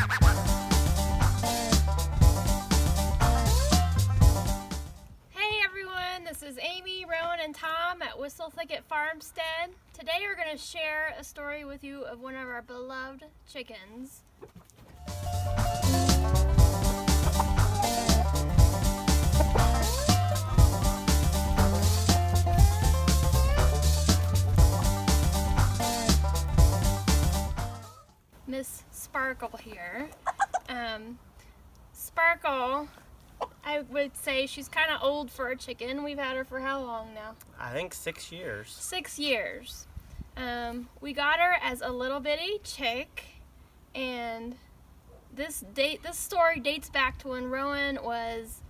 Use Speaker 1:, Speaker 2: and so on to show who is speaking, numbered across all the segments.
Speaker 1: Hey everyone, this is Amy, Rowan, and Tom at Thicket Farmstead. Today we're going to share a story with you of one of our beloved chickens. Miss Sparkle here. Sparkle, I would say she's kind of old for a chicken. We've had her for how long now?
Speaker 2: I think 6 years.
Speaker 1: 6 years. We got her as a little bitty chick, and this story dates back to when Rowan was,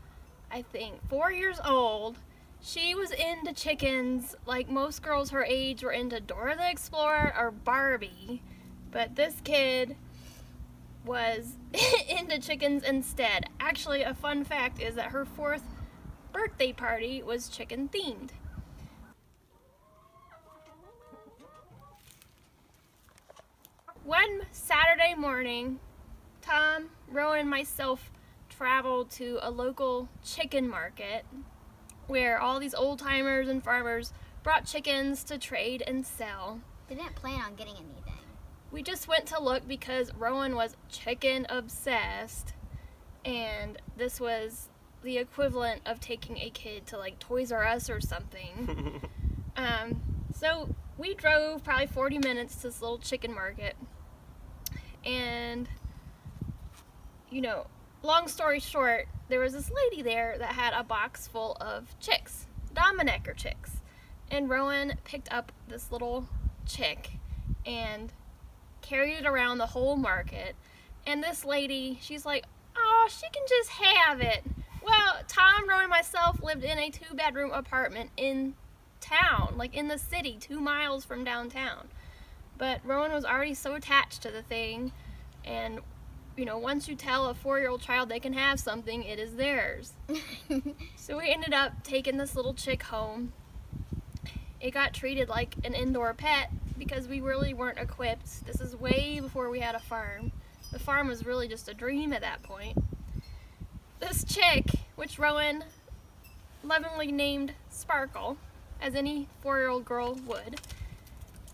Speaker 1: I think, 4 years old. She was into chickens like most girls her age were into Dora the Explorer or Barbie. But this kid was into chickens instead. Actually, a fun fact is that her 4th birthday party was chicken themed. One Saturday morning, Tom, Rowan, and myself traveled to a local chicken market where all these old-timers and farmers brought chickens to trade and sell.
Speaker 3: They didn't plan on getting anything.
Speaker 1: We just went to look because Rowan was chicken obsessed, and this was the equivalent of taking a kid to like Toys R Us or something. So we drove probably 40 minutes to this little chicken market, and long story short, there was this lady there that had a box full of chicks, Dominecker chicks, and Rowan picked up this little chick and carried it around the whole market. And this lady, she's like, oh, she can just have it. Well, Tom, Rowan, and myself lived in a 2-bedroom apartment in town, like in the city, 2 miles from downtown. But Rowan was already so attached to the thing, and once you tell a 4-year-old child they can have something, it is theirs. So we ended up taking this little chick home. It got treated like an indoor pet because we really weren't equipped. This is way before we had a farm. The farm was really just a dream at that point. This chick, which Rowan lovingly named Sparkle, as any 4-year-old girl would,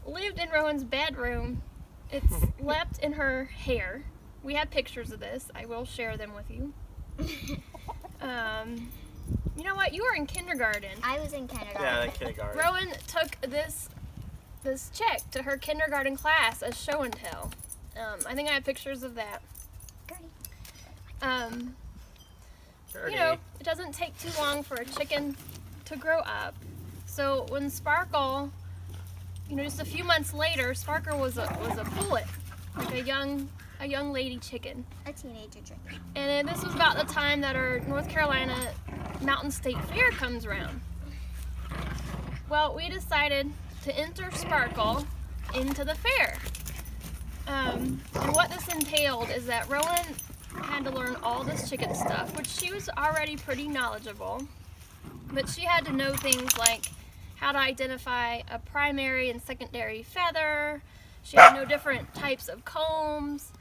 Speaker 1: lived in Rowan's bedroom. It slept in her hair. We have pictures of this. I will share them with you. You know what? You were in kindergarten.
Speaker 3: I was in kindergarten.
Speaker 2: Yeah, kindergarten.
Speaker 1: Rowan took this chick to her kindergarten class as show and tell. I think I have pictures of that. It doesn't take too long for a chicken to grow up. So when Sparkle, just a few months later, Sparkle was a bullet, like a young lady chicken.
Speaker 3: A teenager chicken.
Speaker 1: And then this was about the time that our North Carolina Mountain State Fair comes around. Well, we decided to enter Sparkle into the fair. And what this entailed is that Rowan had to learn all this chicken stuff, which she was already pretty knowledgeable, but she had to know things like how to identify a primary and secondary feather. She had to know different types of combs,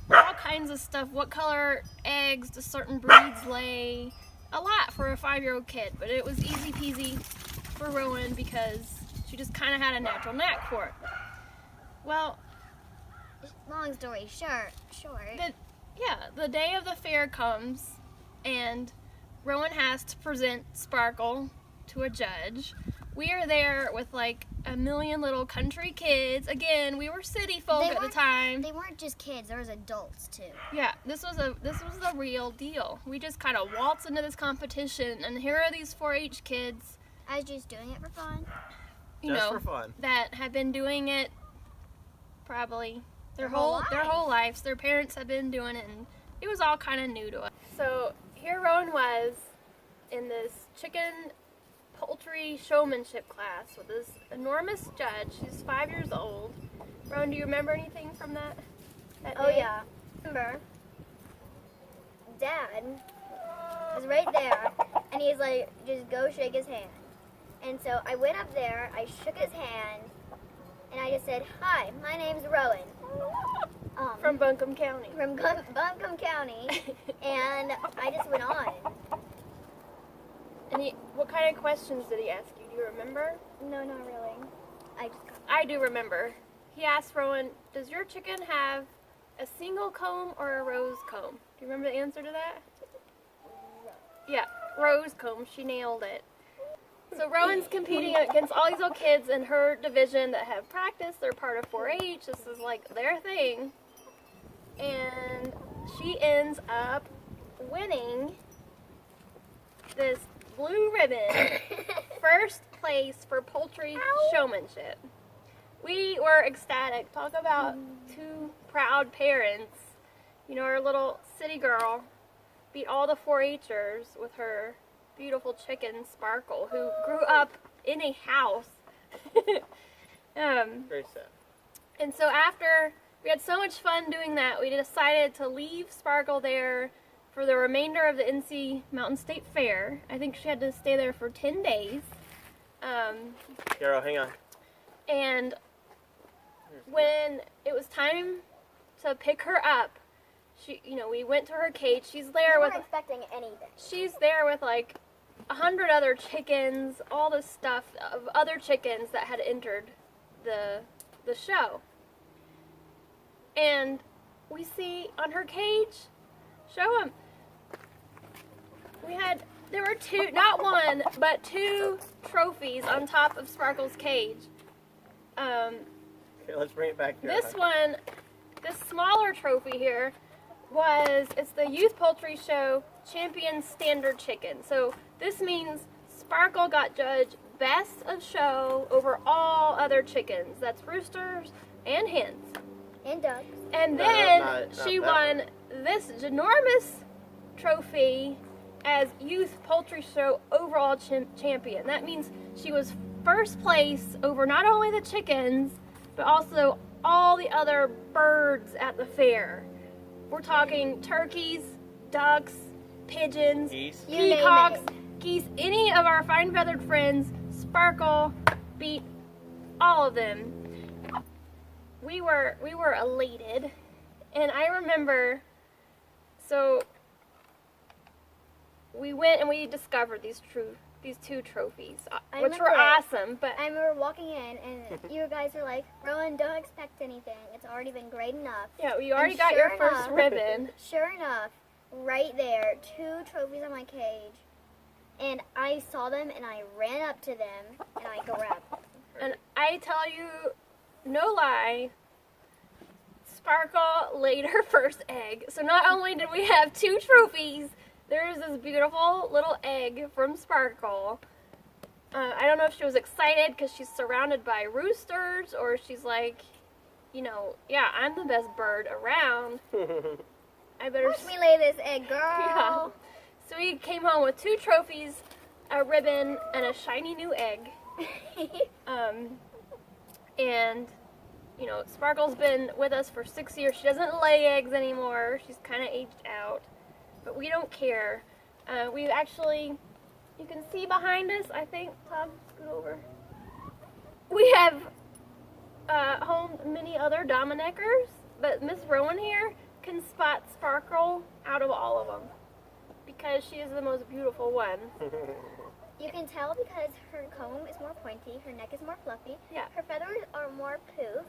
Speaker 1: all kinds of stuff. What color eggs do certain breeds lay? A lot for a 5-year-old kid, but it was easy peasy for Rowan because she just kind of had a natural knack for it. Well,
Speaker 3: long story short.
Speaker 1: The day of the fair comes, and Rowan has to present Sparkle to a judge. We are there with like a million little country kids. Again, we were city folk at the time.
Speaker 3: They weren't just kids; there was adults too.
Speaker 1: Yeah, this was the real deal. We just kind of waltzed into this competition, and here are these 4-H kids.
Speaker 3: I was just doing it for fun.
Speaker 2: For fun.
Speaker 1: That have been doing it probably their
Speaker 3: whole
Speaker 1: lives. Their parents have been doing it, and it was all kind of new to us. So here Rowan was in this chicken poultry showmanship class with this enormous judge. She's 5 years old. Rowan, do you remember anything from that day?
Speaker 3: Oh yeah, remember? Dad was right there, and he's like, just go shake his hand. And so I went up there, I shook his hand, and I just said, hi, my name's Rowan.
Speaker 1: From Buncombe County.
Speaker 3: From Buncombe County, and I just went on.
Speaker 1: And what kind of questions did he ask you? Do you remember?
Speaker 3: No, not really.
Speaker 1: I do remember. He asked Rowan, does your chicken have a single comb or a rose comb? Do you remember the answer to that? Yeah, rose comb. She nailed it. So Rowan's competing against all these little kids in her division that have practice. They're part of 4-H. This is like their thing. And she ends up winning this blue ribbon, first place for poultry showmanship. We were ecstatic. Talk about two proud parents. You know, our little city girl beat all the 4-H'ers with her beautiful chicken, Sparkle, who grew up in a house.
Speaker 2: Very sad.
Speaker 1: And so after we had so much fun doing that, we decided to leave Sparkle there for the remainder of the NC Mountain State Fair. I think she had to stay there for 10 days.
Speaker 2: Carol, hang on.
Speaker 1: And when it was time to pick her up, we went to her cage. She's there
Speaker 3: We
Speaker 1: with.
Speaker 3: weren't expecting anything.
Speaker 1: She's there with like 100 other chickens, all this stuff of other chickens that had entered the show. And we see on her cage, show them. There were two, not one, but two trophies on top of Sparkle's cage.
Speaker 2: Okay, let's bring it back here.
Speaker 1: This one, this smaller trophy here, it's the Youth Poultry Show Champion Standard Chicken. So this means Sparkle got judged best of show over all other chickens. That's roosters and hens.
Speaker 3: And ducks.
Speaker 1: And
Speaker 2: No,
Speaker 1: then
Speaker 2: not
Speaker 1: she
Speaker 2: that
Speaker 1: won
Speaker 2: one.
Speaker 1: this ginormous trophy as Youth Poultry Show overall champion. That means she was first place over not only the chickens, but also all the other birds at the fair. We're talking turkeys, ducks, pigeons,
Speaker 2: Geese.
Speaker 3: You name
Speaker 1: peacocks,
Speaker 3: it.
Speaker 1: geese, any of our fine feathered friends. Sparkle beat all of them. We were elated, and I remember, so we went and we discovered these two trophies,
Speaker 3: I
Speaker 1: which were
Speaker 3: remember it.
Speaker 1: awesome. But
Speaker 3: I remember walking in, and you guys were like, Rowan, don't expect anything. It's already been great enough.
Speaker 1: yeah, you already
Speaker 3: And
Speaker 1: got your
Speaker 3: sure
Speaker 1: first
Speaker 3: enough-
Speaker 1: ribbon.
Speaker 3: Sure enough, right there, two trophies on my cage. And I saw them, and I ran up to them, and I grabbed them.
Speaker 1: And I tell you, no lie, Sparkle laid her first egg. So not only did we have two trophies, there's this beautiful little egg from Sparkle. I don't know if she was excited because she's surrounded by roosters, or she's like, yeah, I'm the best bird around. I better.
Speaker 3: Watch me lay this egg, girl.
Speaker 1: Yeah. So we came home with two trophies, a ribbon, and a shiny new egg. And Sparkle's been with us for 6 years. She doesn't lay eggs anymore. She's kind of aged out, but we don't care. We actually, you can see behind us, I think. Tom, scoot over. We have homed many other Domineckers, but Miss Rowan here can spot Sparkle out of all of them because she is the most beautiful one.
Speaker 3: You can tell because her comb is more pointy, her neck is more fluffy,
Speaker 1: Yeah.
Speaker 3: her feathers are more poofed.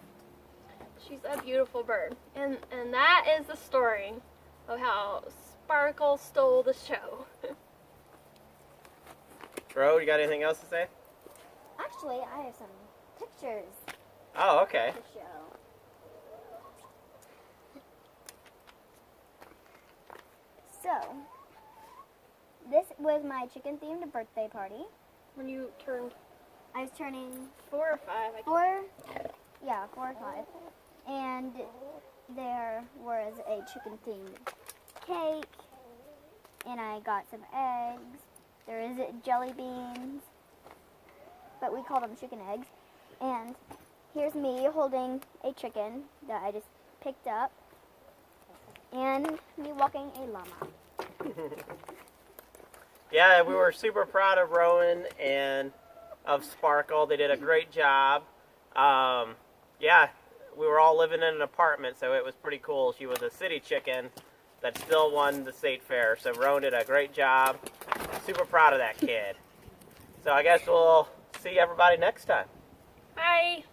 Speaker 1: She's a beautiful bird. And that is the story of how Sparkle stole the show.
Speaker 2: Bro, you got anything else to say?
Speaker 3: Actually, I have some pictures
Speaker 2: Oh, okay.
Speaker 3: to show. So, this was my chicken-themed birthday party.
Speaker 1: When you turned
Speaker 3: I was turning
Speaker 1: 4 or 5, I can't.
Speaker 3: 4 or 5. And there was a chicken-themed cake. And I got some eggs. There is jelly beans. But we call them chicken eggs. And here's me holding a chicken that I just picked up. And me walking a llama.
Speaker 2: Yeah, we were super proud of Rowan and of Sparkle. They did a great job. Yeah, we were all living in an apartment, so it was pretty cool. She was a city chicken that still won the state fair. So Rowan did a great job. Super proud of that kid. So I guess we'll see everybody next time.
Speaker 1: Bye.